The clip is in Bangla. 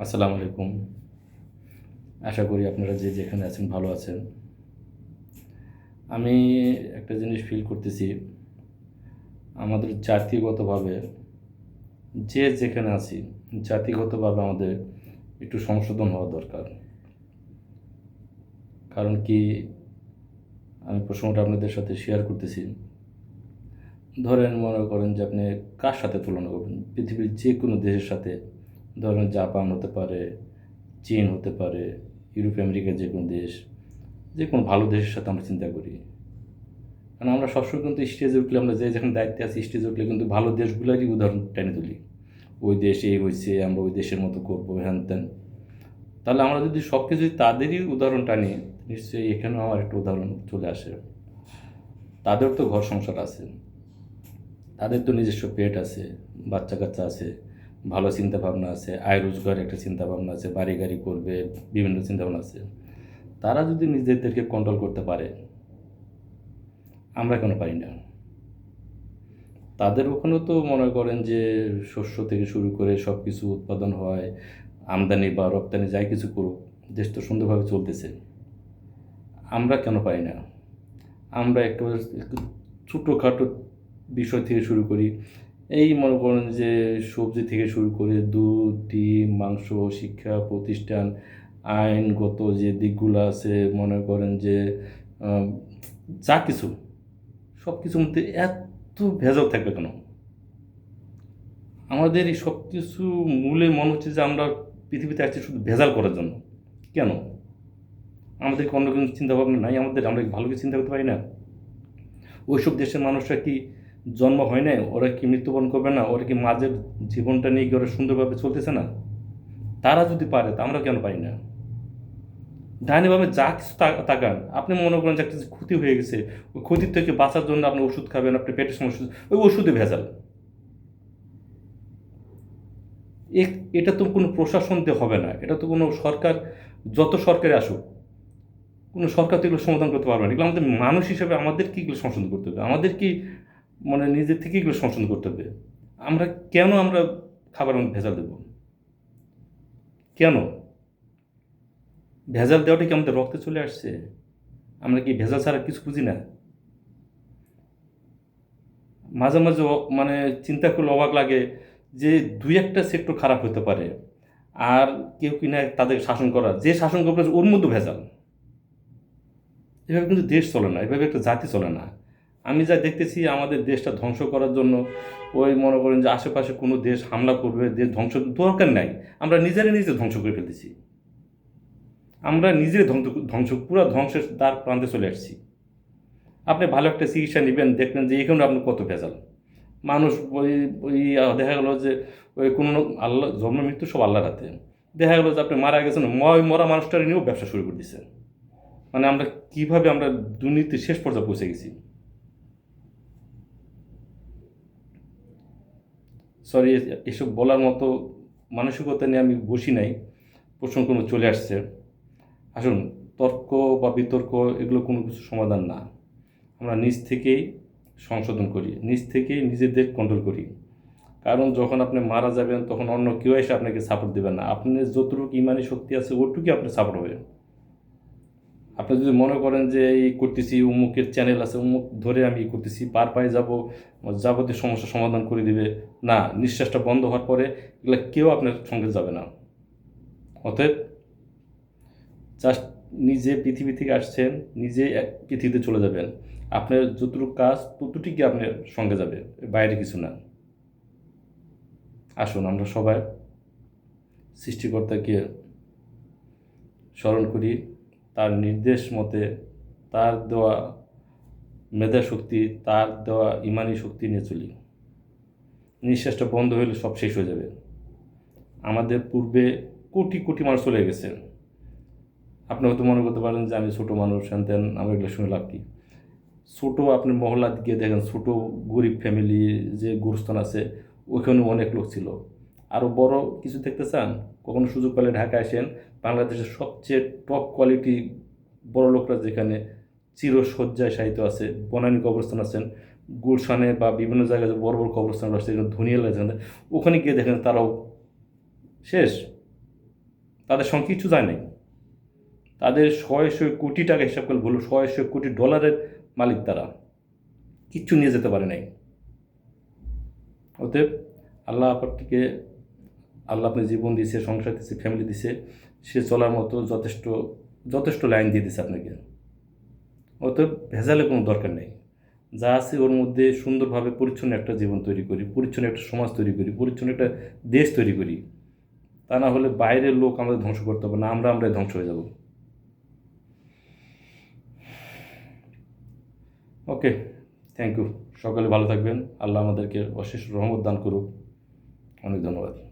আসসালামু আলাইকুম। আশা করি আপনারা যে যেখানে আছেন ভালো আছেন। আমি একটা জিনিস ফিল করতেছি, আমাদের জাতিগতভাবে যে যেখানে আছি, জাতিগতভাবে আমাদের একটু সংশোধন হওয়া দরকার। কারণ কি, আমি প্রসঙ্গটা আপনাদের সাথে শেয়ার করতেছি। ধরেন মনে করেন যে আপনি কার সাথে তুলনা করবেন? পৃথিবীর যে কোনো দেশের সাথে। ধরেন জাপান হতে পারে, চীন হতে পারে, ইউরোপ আমেরিকার যে কোনো দেশ, যে কোনো ভালো দেশের সাথে আমরা চিন্তা করি। কারণ আমরা সবসময় কিন্তু স্টেজে উঠলে, আমরা যে যখন দায়িত্বে আছি স্টেজে উঠলে কিন্তু ভালো দেশগুলোরই উদাহরণ টেনে তুলি। ওই দেশ এই হয়েছে, আমরা ওই দেশের মতো করবো, হ্যান ত্যান। তাহলে আমরা যদি সব কিছুই তাদেরই উদাহরণ টানি, নিশ্চয়ই এখানেও আমার একটা উদাহরণ চলে আসে। তাদের তো ঘর সংসার আছে, তাদের তো নিজস্ব পেট আছে, বাচ্চা কাচ্চা আছে, ভালো চিন্তা ভাবনা আছে, আয় রোজগার একটা চিন্তা ভাবনা আছে, বাড়ি গাড়ি করবে, বিভিন্ন চিন্তা ভাবনা আছে। তারা যদি নিজেদেরকে কন্ট্রোল করতে পারে, আমরা কেন পারি না? তাদের ওখানেও তো মনে করেন যে শস্য থেকে শুরু করে সব কিছু উৎপাদন হয়, আমদানি বা রপ্তানি যাই কিছু করুক, দেশ তো সুন্দরভাবে চলতেছে। আমরা কেন পারি না? আমরা একেবারে একটু ছোটোখাটো বিষয় থেকে শুরু করি, এই মনে করেন যে সবজি থেকে শুরু করে দুধ, ডিম, মাংস, শিক্ষা প্রতিষ্ঠান, আইনগত যে দিকগুলো আছে, মনে করেন যে আহ, যা কিছু, সব কিছুর মধ্যে এত ভেজাল থাকবে কেন? আমাদের এই সব কিছু মূলে মনে হচ্ছে যে আমরা পৃথিবীতে আসছি শুধু ভেজাল করার জন্য। কেন? আমাদের কি অন্য কোনো চিন্তাভাবনা নাই? আমরা কি ভালো কিছু চিন্তা করতে পারি না? ওইসব দেশের মানুষরা কি জন্ম হয় না? ওরা কি মৃত্যুবরণ করবে না? ওরা কি মাঝের জীবনটা নিয়ে কি ওরা সুন্দরভাবে চলতেছে না? তারা যদি পারে তা আমরা কেন পারি না? ডাইনিভাবে যা কিছু তাকান, আপনি মনে করেন যে একটা কিছু ক্ষতি হয়ে গেছে, ওই ক্ষতির থেকে বাঁচার জন্য আপনি ওষুধ খাবেন, আপনি পেটের সমস্যা, ওই ওষুধে ভেজাল। এটা তো কোনো প্রশাসন দিয়ে হবে না, এটা তো কোনো সরকার, যত সরকারে আসুক, কোনো সরকার তো এগুলো সমাধান করতে পারবে না। এগুলো আমাদের মানুষ হিসেবে আমাদের কি এগুলো সংশোধন করতে হবে? আমাদের কি মানে নিজের থেকে এগুলো সংশোধন করতে হবে? আমরা আমরা খাবারের মধ্যে ভেজাল দেব? কেন? ভেজাল দেওয়াটা কি আমাদের রক্তে চলে আসছে? আমরা কি ভেজাল ছাড়া কিছু বুঝি না? মাঝে মাঝে মানে চিন্তা করলে অবাক লাগে যে দুই একটা সেক্টর খারাপ হতে পারে, আর কেউ কিনা তাদের শাসন করা, যে শাসন করবে ওর মধ্যে ভেজাল। এভাবে কিন্তু দেশ চলে না, এভাবে একটা জাতি চলে না। আমি যা দেখতেছি আমাদের দেশটা ধ্বংস করার জন্য, ওই মনে করেন যে আশেপাশে কোনো দেশ হামলা করবে, দেশ ধ্বংস দরকার নাই, আমরা নিজেরাই নিজে ধ্বংস করে ফেলতেছি। আমরা নিজেরাই ধ্বংস পুরো ধ্বংসের দ্বার প্রান্তে চলে আসছি। আপনি ভালো একটা চিকিৎসা নেবেন, দেখবেন যে এখানে আপনার কত ভেজাল। মানুষ ওই ওই দেখা গেলো যে ওই কোনো আল্লাহ, জন্ম মৃত্যু সব আল্লাহর হাতে। দেখা গেলো যে আপনি মারা গেছেন, মরা মানুষটার নিয়েও ব্যবসা শুরু করে দিচ্ছে। মানে আমরা কীভাবে আমরা দুর্নীতির শেষ পর্যায়ে পৌঁছে গেছি! সরি, এসব বলার মতো মানসিকতা নিয়ে আমি বসি নাই, প্রশ্ন কোনো চলে আসছে। আসুন, তর্ক বা বিতর্ক এগুলো কোনো কিছু সমাধান না। আমরা নিজ থেকেই সংশোধন করি, নিজ থেকেই নিজেদের কন্ট্রোল করি। কারণ যখন আপনি মারা যাবেন তখন অন্য কেউ এসে আপনাকে সাপোর্ট দেবে না। আপনি যতটুকু ইমানি শক্তি আছে ওটুকুই আপনার সাপোর্ট হবে। আপনি যদি মনে করেন যে এই করতেছি, অমুকের চ্যানেল আছে, অমুক ধরে আমি করতেছি, পার পায়ে যাব, যাবতীয় সমস্যার সমাধান করে দিবে, না, নিঃশ্বাসটা বন্ধ হওয়ার পরে এগুলো কেউ আপনার সঙ্গে যাবে না। অতএব জাস্ট নিজে পৃথিবী থেকে আসছেন, নিজে পৃথিবীতে চলে যাবেন। আপনার যতটুকু কাজ ততটুকুই আপনার সঙ্গে যাবে, বাইরে কিছু না। আসুন আমরা সবাই সৃষ্টিকর্তাকে স্মরণ করি, তার নির্দেশ মতে, তার দেওয়া মেধা শক্তি, তার দেওয়া ইমানি শক্তি নিয়ে চলি। নিঃশ্বাসটা বন্ধ হলে সব শেষ হয়ে যাবে। আমাদের পূর্বে কোটি কোটি মানুষ চলে গেছে। আপনি হয়তো মনে করতে পারেন যে আমি ছোটো মানুষ, হ্যান আমার এগুলো শুনে লাভ কী? ছোটো আপনি মহল্লা গিয়ে দেখেন, ছোটো গরিব ফ্যামিলি যে গোরস্থান আছে ওইখানে অনেক লোক ছিল। আরও বড় কিছু দেখতে চান, কখনো সুযোগ পেলে ঢাকা আসেন, বাংলাদেশের সবচেয়ে টপ কোয়ালিটি বড় লোকরা যেখানে চিরশয্যায় শায়িত আছে, বনানী কবরস্থান আছেন, গুলশানে বা বিভিন্ন জায়গায় যে বড় বড় কবরস্থান আছে, যেখানে ধনিয়া লাগে, ওখানে গিয়ে দেখেন তারাও শেষ। তাদের সঙ্গে কিছু যায় নাই। তাদের শয়ে শয়ে কোটি টাকা হিসাব করলে বললো শয়ে শয়ে কোটি ডলারের মালিক তারা, কিচ্ছু নিয়ে যেতে পারে নাই। অতএব আল্লাহ আপনাকে, আল্লাহ আপনি জীবন দিয়েছে, সংসার দিয়েছে, ফ্যামিলি দিয়েছে, সে চলার মতো যথেষ্ট যথেষ্ট লাইন দিয়ে দিয়েছে আপনাকে। অতএব ভেজালে কোনো দরকার নেই। যা আছে ওর মধ্যে সুন্দরভাবে পরিচ্ছন্ন একটা জীবন তৈরি করি, পরিচ্ছন্ন একটা সমাজ তৈরি করি, পরিচ্ছন্ন একটা দেশ তৈরি করি। তা না হলে বাইরের লোক আমাদের ধ্বংস করতে হবে না, আমরাই ধ্বংস হয়ে যাব। ওকে, থ্যাংক ইউ। সকলে ভালো থাকবেন। আল্লাহ আমাদেরকে অশেষ রহমত দান করুক। অনেক ধন্যবাদ।